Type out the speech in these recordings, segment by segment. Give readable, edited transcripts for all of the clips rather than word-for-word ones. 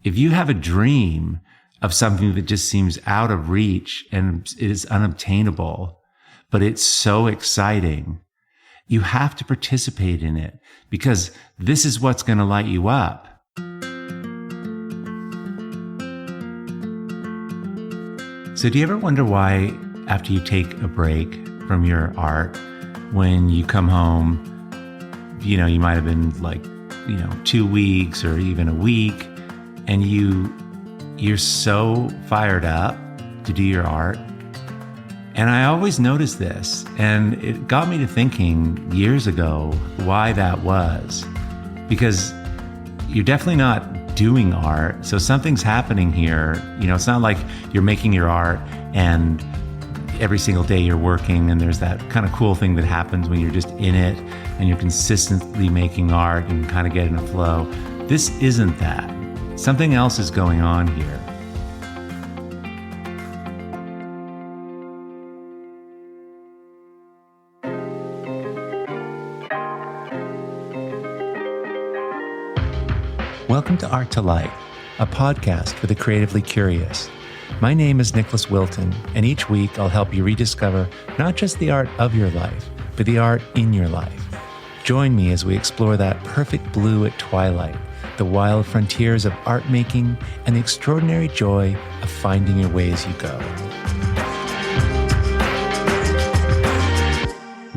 If you have a dream of something that just seems out of reach and is unobtainable, but it's so exciting, you have to participate in it because this is what's going to light you up. So do you ever wonder why, after you take a break from your art, when you come home, you might have been 2 weeks or even a week, and you're so fired up to do your art? And I always noticed this, and it got me to thinking years ago why that was. Because you're definitely not doing art, so something's happening here. It's not like you're making your art and every single day you're working and there's that kind of cool thing that happens when you're just in it and you're consistently making art and kind of get in a flow. This isn't that. Something else is going on here. Welcome to Art2Life, a podcast for the creatively curious. My name is Nicholas Wilton, and each week I'll help you rediscover not just the art of your life, but the art in your life. Join me as we explore that perfect blue at twilight, the wild frontiers of art making, and the extraordinary joy of finding your way as you go.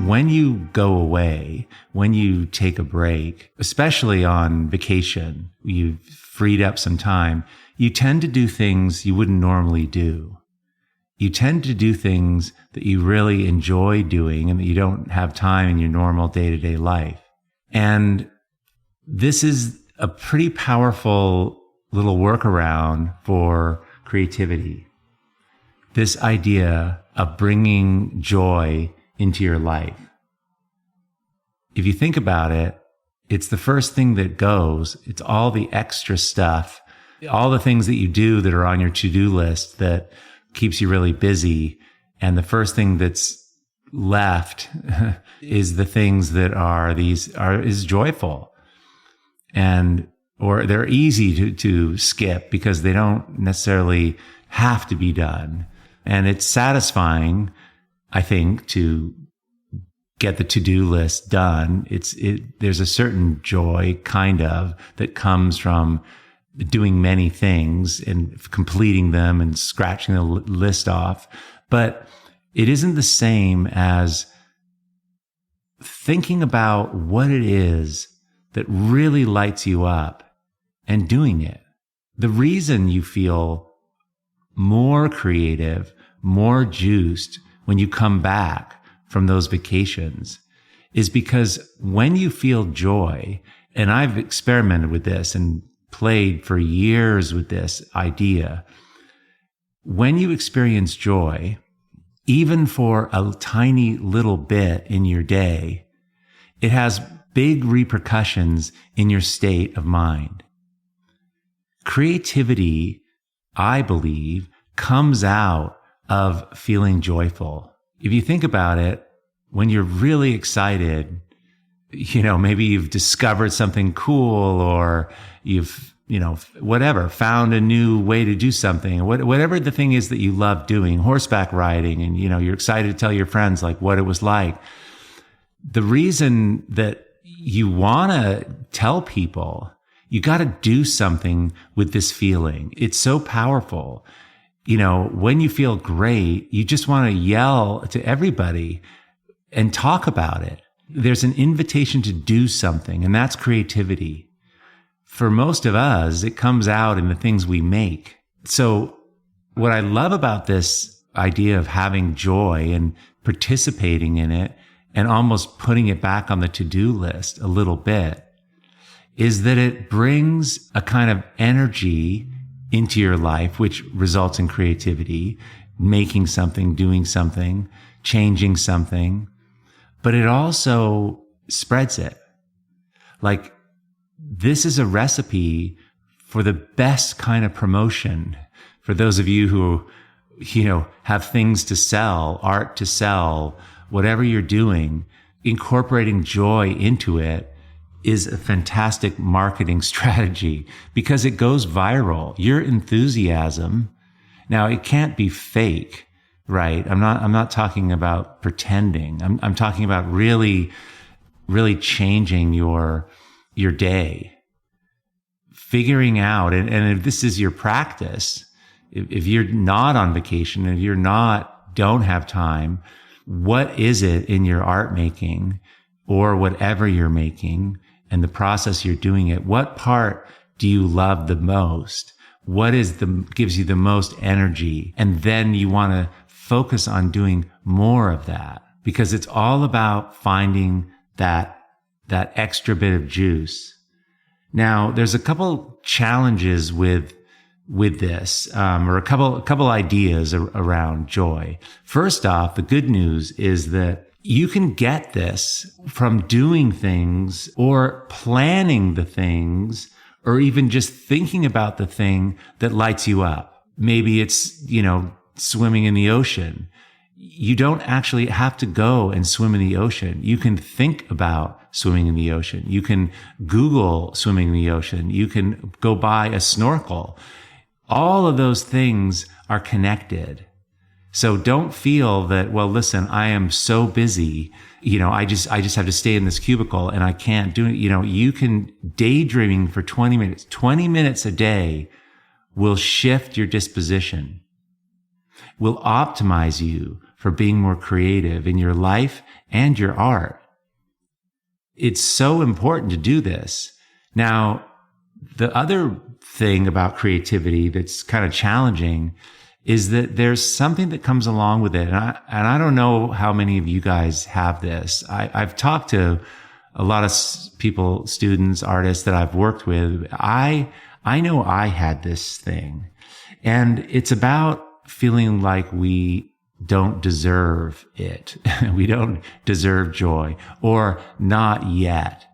When you go away, when you take a break, especially on vacation, you've freed up some time, you tend to do things you wouldn't normally do. You tend to do things that you really enjoy doing and that you don't have time in your normal day-to-day life. And this is a pretty powerful little workaround for creativity. This idea of bringing joy into your life. If you think about it, it's the first thing that goes. It's all the extra stuff, all the things that you do that are on your to-do list that keeps you really busy. And the first thing that's left is the things that is joyful. Or they're easy to skip because they don't necessarily have to be done. And it's satisfying, I think, to get the to-do list done. There's a certain joy that comes from doing many things and completing them and scratching the list off. But it isn't the same as thinking about what it is that really lights you up and doing it. The reason you feel more creative, more juiced when you come back from those vacations is because when you feel joy, and I've experimented with this and played for years with this idea, when you experience joy, even for a tiny little bit in your day, it has big repercussions in your state of mind. Creativity, I believe, comes out of feeling joyful. If you think about it, when you're really excited, maybe you've discovered something cool or you've, found a new way to do something, whatever the thing is that you love doing, horseback riding, and, you're excited to tell your friends what it was like. The reason that you want to tell people, you got to do something with this feeling. It's so powerful. When you feel great, you just want to yell to everybody and talk about it. There's an invitation to do something, and that's creativity. For most of us, it comes out in the things we make. So what I love about this idea of having joy and participating in it and almost putting it back on the to-do list a little bit is that it brings a kind of energy into your life, which results in creativity, making something, doing something, changing something, but it also spreads it. This is a recipe for the best kind of promotion. For those of you who, have things to sell, art to sell, whatever you're doing, incorporating joy into it is a fantastic marketing strategy because it goes viral. Your enthusiasm, now it can't be fake, right? I'm not talking about pretending. I'm talking about really changing your day. Figuring out, and if this is your practice, if you're not on vacation, if you're don't have time, what is it in your art making or whatever you're making and the process you're doing it? What part do you love the most? What gives you the most energy? And then you want to focus on doing more of that, because it's all about finding that extra bit of juice. Now, there's a couple challenges with this, or a couple ideas around joy. First off, the good news is that you can get this from doing things or planning the things, or even just thinking about the thing that lights you up. Maybe it's, swimming in the ocean. You don't actually have to go and swim in the ocean. You can think about swimming in the ocean. You can Google swimming in the ocean. You can go buy a snorkel. All of those things are connected. So don't feel that, well, listen, I am so busy, I just have to stay in this cubicle and I can't do it. You can daydreaming for 20 minutes. 20 minutes a day will shift your disposition, will optimize you for being more creative in your life and your art. It's so important to do this. Now, the other thing about creativity that's kind of challenging is that there's something that comes along with it. And I don't know how many of you guys have this. I've talked to a lot of people, students, artists that I've worked with. I know I had this thing, and it's about feeling like we don't deserve it. We don't deserve joy, or not yet.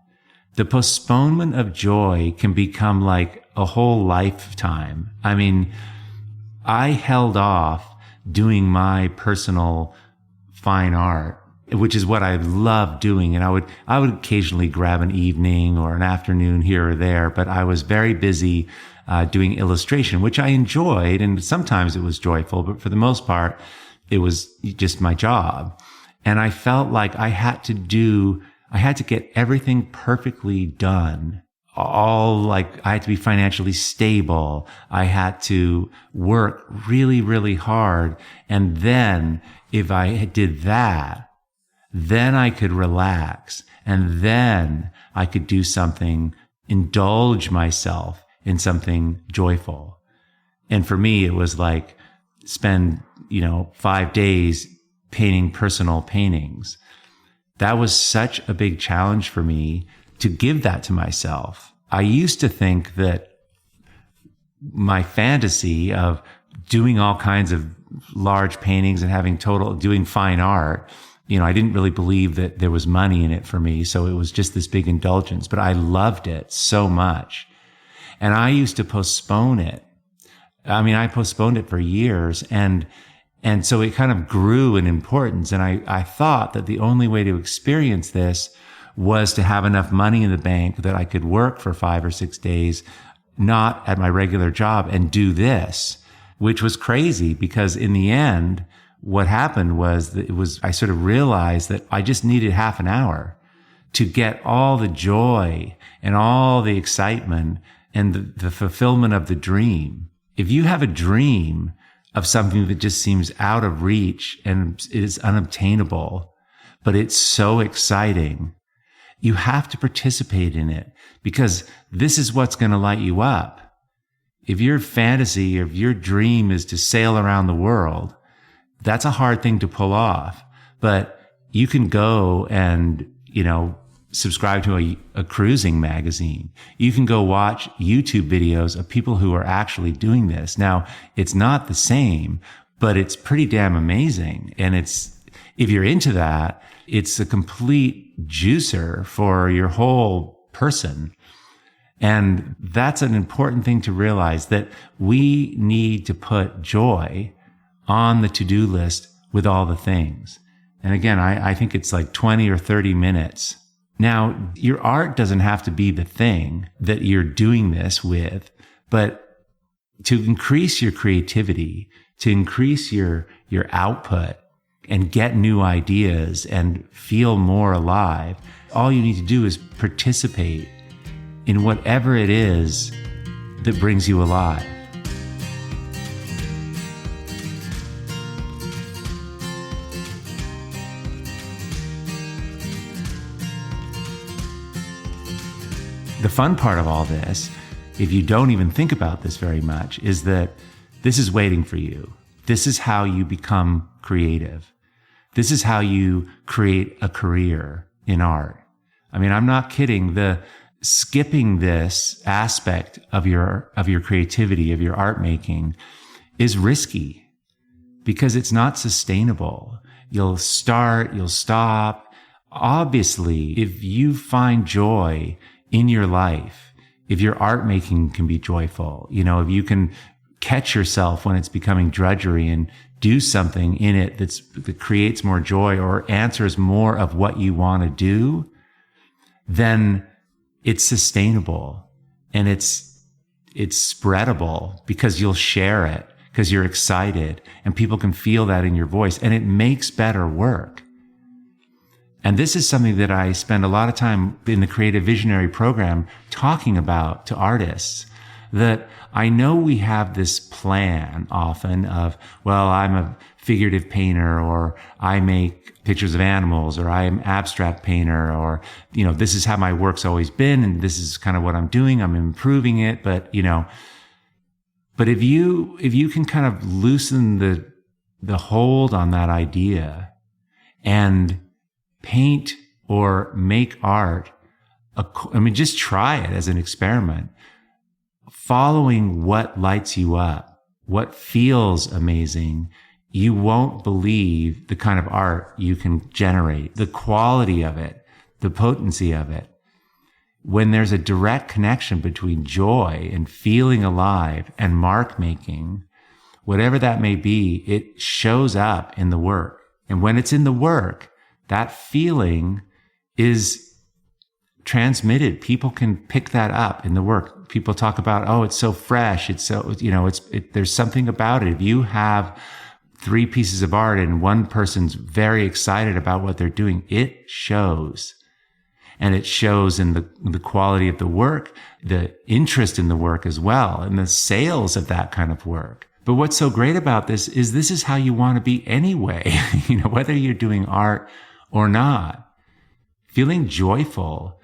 The postponement of joy can become like a whole lifetime. I mean, I held off doing my personal fine art, which is what I love doing. And I would occasionally grab an evening or an afternoon here or there, but I was very busy doing illustration, which I enjoyed. And sometimes it was joyful, but for the most part, it was just my job. And I felt like I had to get everything perfectly done. I had to be financially stable. I had to work really, really hard. And then if I did that, then I could relax. And then I could do something, indulge myself in something joyful. And for me, it was like spend, 5 days painting personal paintings. That was such a big challenge for me to give that to myself. I used to think that my fantasy of doing all kinds of large paintings and doing fine art, I didn't really believe that there was money in it for me. So it was just this big indulgence, but I loved it so much. And I used to postpone it. I postponed it for years, and so it kind of grew in importance. And I thought that the only way to experience this was to have enough money in the bank that I could work for 5 or 6 days, not at my regular job, and do this, which was crazy, because in the end, what happened was I sort of realized that I just needed half an hour to get all the joy and all the excitement and the fulfillment of the dream. If you have a dream of something that just seems out of reach and is unobtainable, but it's so exciting, you have to participate in it, because this is what's going to light you up. If your fantasy or if your dream is to sail around the world, that's a hard thing to pull off. But you can go and, subscribe to a cruising magazine. You can go watch YouTube videos of people who are actually doing this. Now, it's not the same, but it's pretty damn amazing. And if you're into that, it's a complete juicer for your whole person. And that's an important thing to realize, that we need to put joy on the to-do list with all the things. And again, I think it's like 20 or 30 minutes Now, your art doesn't have to be the thing that you're doing this with, but to increase your creativity, to increase your output and get new ideas and feel more alive, all you need to do is participate in whatever it is that brings you alive. The fun part of all this, if you don't even think about this very much, is that this is waiting for you. This is how you become creative. This is how you create a career in art. I mean, I'm not kidding. The skipping this aspect of your creativity, of your art making, is risky because it's not sustainable. You'll start, you'll stop. Obviously, if you find joy in your life, if your art making can be joyful, if you can catch yourself when it's becoming drudgery and do something in it that creates more joy or answers more of what you want to do, then it's sustainable and it's spreadable because you'll share it, because you're excited and people can feel that in your voice, and it makes better work. And this is something that I spend a lot of time in the Creative Visionary program talking about to artists, that I know we have this plan often of, well, I'm a figurative painter, or I make pictures of animals, or I am abstract painter, or, this is how my work's always been, and this is kind of what I'm doing. I'm improving it. But if you can kind of loosen the hold on that idea and paint or make art, just try it as an experiment, following what lights you up, what feels amazing. You won't believe the kind of art you can generate, the quality of it, the potency of it. When there's a direct connection between joy and feeling alive and mark making, whatever that may be, it shows up in the work. And when it's in the work, that feeling is transmitted. People can pick that up in the work. People talk about, oh, it's so fresh. It's so, there's something about it. If you have 3 pieces of art and one person's very excited about what they're doing, it shows. And it shows in the quality of the work, the interest in the work as well, and the sales of that kind of work. But what's so great about this is how you want to be anyway, whether you're doing art or not. Feeling joyful,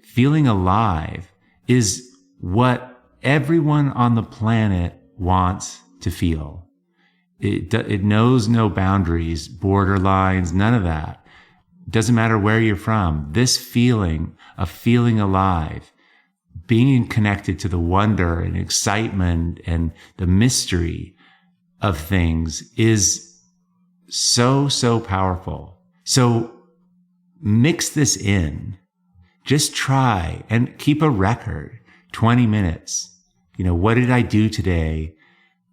feeling alive is what everyone on the planet wants to feel. It knows no boundaries, borderlines, none of that. It doesn't matter where you're from. This feeling of feeling alive, being connected to the wonder and excitement and the mystery of things is so, so powerful. So mix this in. Just try and keep a record, 20 minutes. What did I do today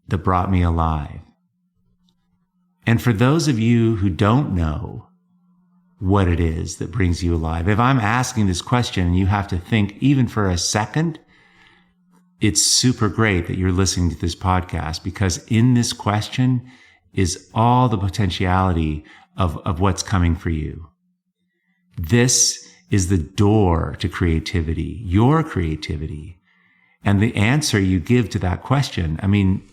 that brought me alive? And for those of you who don't know what it is that brings you alive, if I'm asking this question and you have to think even for a second, it's super great that you're listening to this podcast, because in this question is all the potentiality of what's coming for you. This is the door to creativity, your creativity. And the answer you give to that question,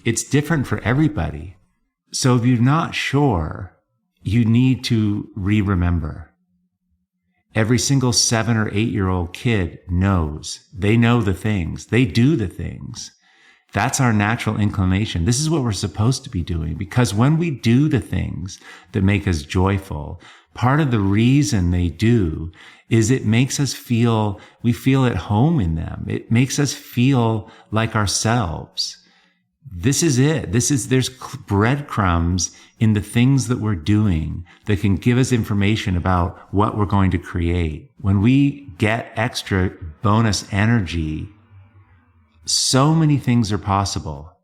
it's different for everybody. So if you're not sure, you need to remember. Every single 7 or 8-year-old kid knows. They know the things. They do the things. That's our natural inclination. This is what we're supposed to be doing, because when we do the things that make us joyful, part of the reason they do is it makes us feel, we feel at home in them. It makes us feel like ourselves. This is it. There's breadcrumbs in the things that we're doing that can give us information about what we're going to create. When we get extra bonus energy, so many things are possible.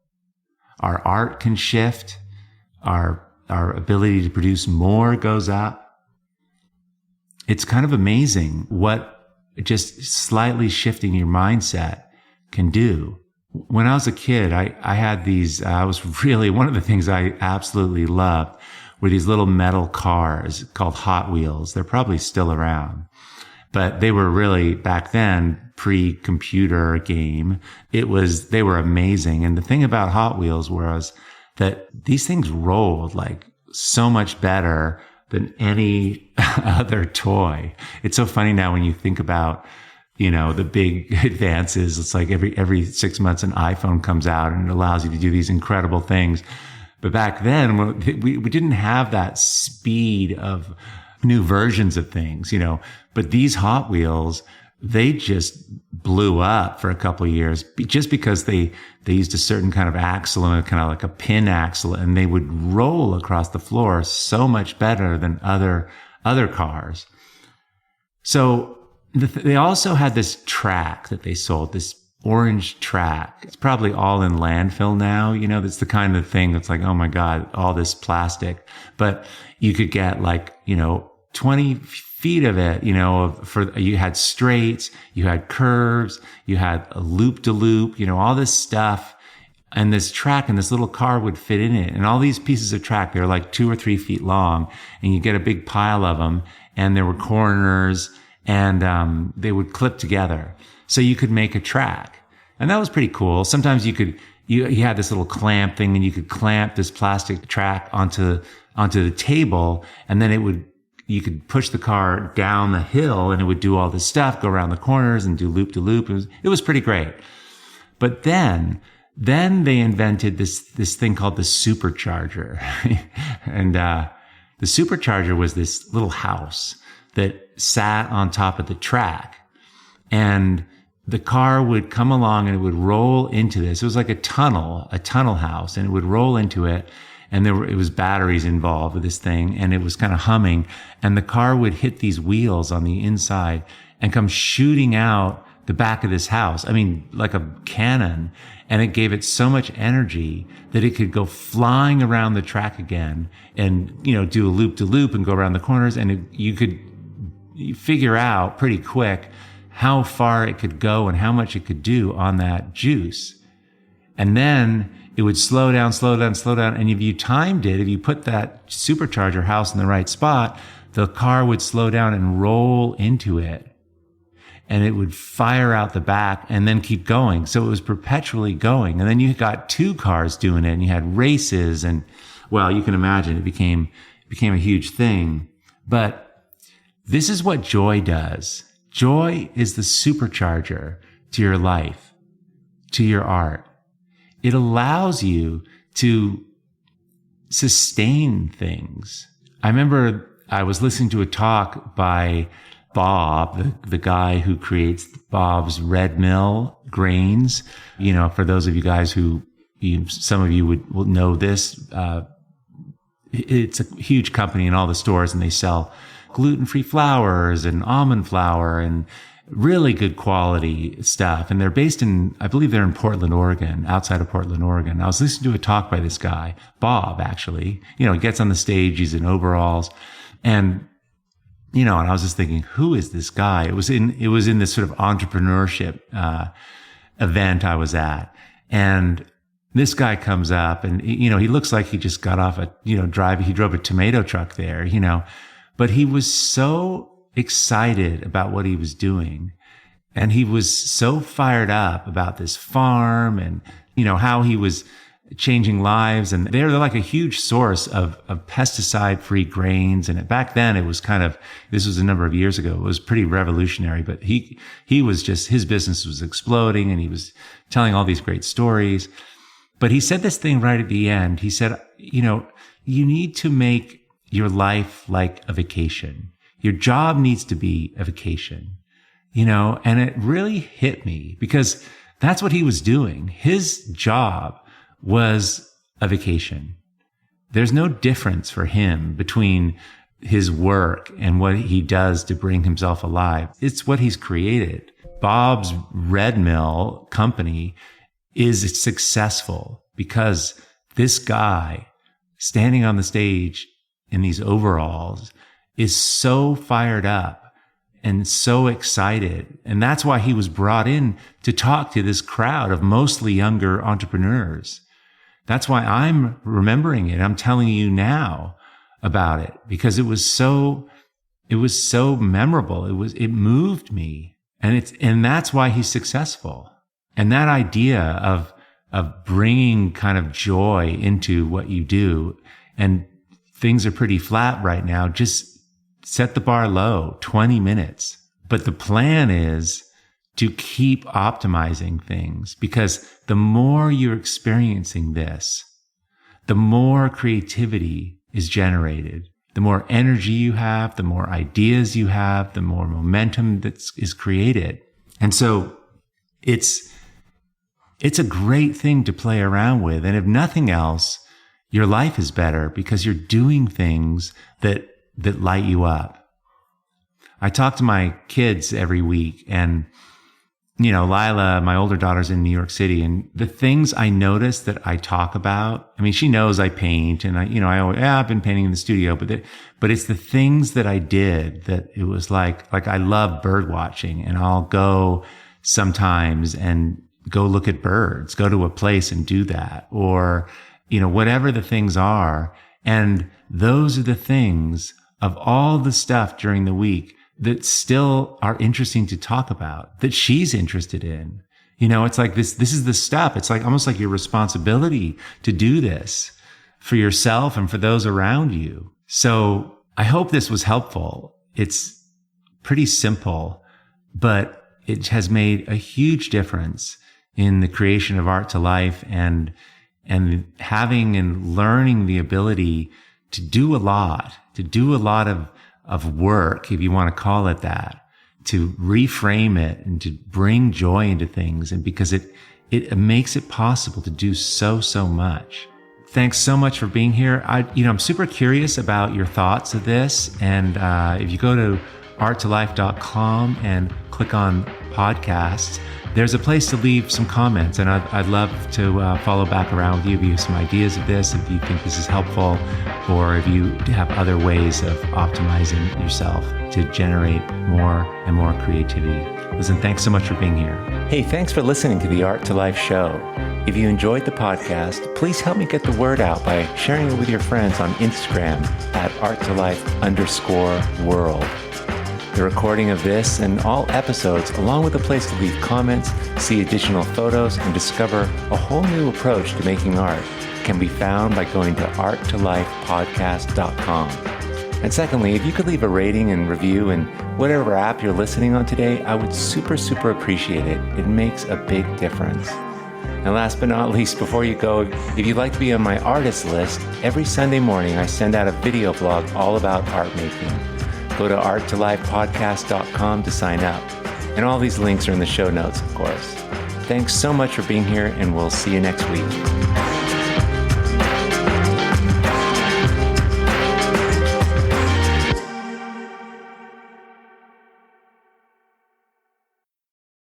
Our art can shift. Our ability to produce more goes up. it's kind of amazing what just slightly shifting your mindset can do. When I was a kid, I had these, I was really, one of the things I absolutely loved were these little metal cars called Hot Wheels. They're probably still around, but they were really, back then, pre-computer game. They were amazing. And the thing about Hot Wheels was that these things rolled like so much better than any other toy. It's so funny now when you think about, the big advances. It's like every 6 months an iPhone comes out and it allows you to do these incredible things. But back then, we didn't have that speed of new versions of things, but these Hot Wheels, they just blew up for a couple of years just because they used a certain kind of axle, and kind of like a pin axle, and they would roll across the floor so much better than other cars. So they also had this track that they sold, this orange track. It's probably all in landfill now. That's the kind of thing that's like, oh my God, all this plastic. But you could get 20 feet of it, you had straights, you had curves, you had a loop-de-loop, all this stuff. And this track and this little car would fit in it. And all these pieces of track, they're like 2 or 3 feet long, and you get a big pile of them. And there were corners, and they would clip together. So you could make a track. And that was pretty cool. Sometimes you had this little clamp thing, and you could clamp this plastic track onto the table, and then you could push the car down the hill, and it would do all this stuff, go around the corners and do loop to loop. It was pretty great. But then they invented this thing called the supercharger. And the supercharger was this little house that sat on top of the track, and the car would come along and it would roll into this. It was like a tunnel house, and it would roll into it. And it was batteries involved with this thing, and it was kind of humming, and the car would hit these wheels on the inside and come shooting out the back of this house. I mean, like a cannon. And it gave it so much energy that it could go flying around the track again and, do a loop to loop and go around the corners. And you could figure out pretty quick how far it could go and how much it could do on that juice. And then it would slow down. And if you timed it, if you put that supercharger house in the right spot, the car would slow down and roll into it. And it would fire out the back and then keep going. So it was perpetually going. And then you got 2 cars doing it, and you had races, and, well, you can imagine it became a huge thing. But this is what joy does. Joy is the supercharger to your life, to your art. It allows you to sustain things. I remember I was listening to a talk by Bob, the guy who creates Bob's Red Mill grains. For those of you guys who, some of you will know this, it's a huge company in all the stores, and they sell gluten-free flours and almond flour and really good quality stuff. And they're based I believe they're in Portland, Oregon, outside of Portland, Oregon. I was listening to a talk by this guy, Bob, actually. He gets on the stage, he's in overalls, and and I was just thinking, who is this guy? It was in this sort of entrepreneurship event I was at, and this guy comes up, and he looks like he just got off he drove a tomato truck there, but he was so excited about what he was doing, and he was so fired up about this farm, and how he was changing lives. And they're like a huge source of pesticide-free grains. And back then it was this was a number of years ago. It was pretty revolutionary, but he was just, his business was exploding, and he was telling all these great stories. But he said this thing right at the end. He said, you need to make your life like a vacation. Your job needs to be a vacation, and it really hit me, because that's what he was doing. His job was a vacation. There's no difference for him between his work and what he does to bring himself alive. It's what he's created. Bob's Red Mill company is successful because this guy standing on the stage in these overalls is so fired up and so excited. And that's why he was brought in to talk to this crowd of mostly younger entrepreneurs. That's why I'm remembering it. I'm telling you now about it because it was so memorable. It moved me. And that's why he's successful. And that idea of bringing kind of joy into what you do, and things are pretty flat right now, just set the bar low, 20 minutes. But the plan is to keep optimizing things, because the more you're experiencing this, the more creativity is generated. The more energy you have, the more ideas you have, the more momentum that is created. And so it's a great thing to play around with. And if nothing else, your life is better because you're doing things that light you up. I talk to my kids every week, and Lila, my older daughter's in New York City, and the things I notice that I talk about, I mean, she knows I paint, and I've been painting in the studio, but it's the things that I did that it was like I love bird watching, and I'll go sometimes and go look at birds, go to a place and do that, or, whatever the things are. And those are the things of all the stuff during the week that still are interesting to talk about, that she's interested in. It's like this is the stuff. It's like almost like your responsibility to do this for yourself and for those around you. So I hope this was helpful. It's pretty simple, but it has made a huge difference in the creation of Art2Life and having and learning the ability to do a lot of work, if you want to call it that, to reframe it and to bring joy into things. And because it makes it possible to do so much. Thanks so much for being here. I'm super curious about your thoughts of this. And if you go to art2life.com and click on podcasts, there's a place to leave some comments, and I'd love to follow back around with you if you have some ideas of this, if you think this is helpful, or if you have other ways of optimizing yourself to generate more and more creativity. Listen, thanks so much for being here. Hey, thanks for listening to the Art2Life show. If you enjoyed the podcast, please help me get the word out by sharing it with your friends on Instagram at art2life_world. The recording of this and all episodes, along with a place to leave comments, see additional photos, and discover a whole new approach to making art, can be found by going to art2lifepodcast.com. And secondly, if you could leave a rating and review in whatever app you're listening on today, I would super appreciate it. It makes a big difference. And last but not least, before you go, if you'd like to be on my artist list, every Sunday morning I send out a video blog all about art making. Go to art2lifepodcast.com to sign up. And all these links are in the show notes, of course. Thanks so much for being here, and we'll see you next week.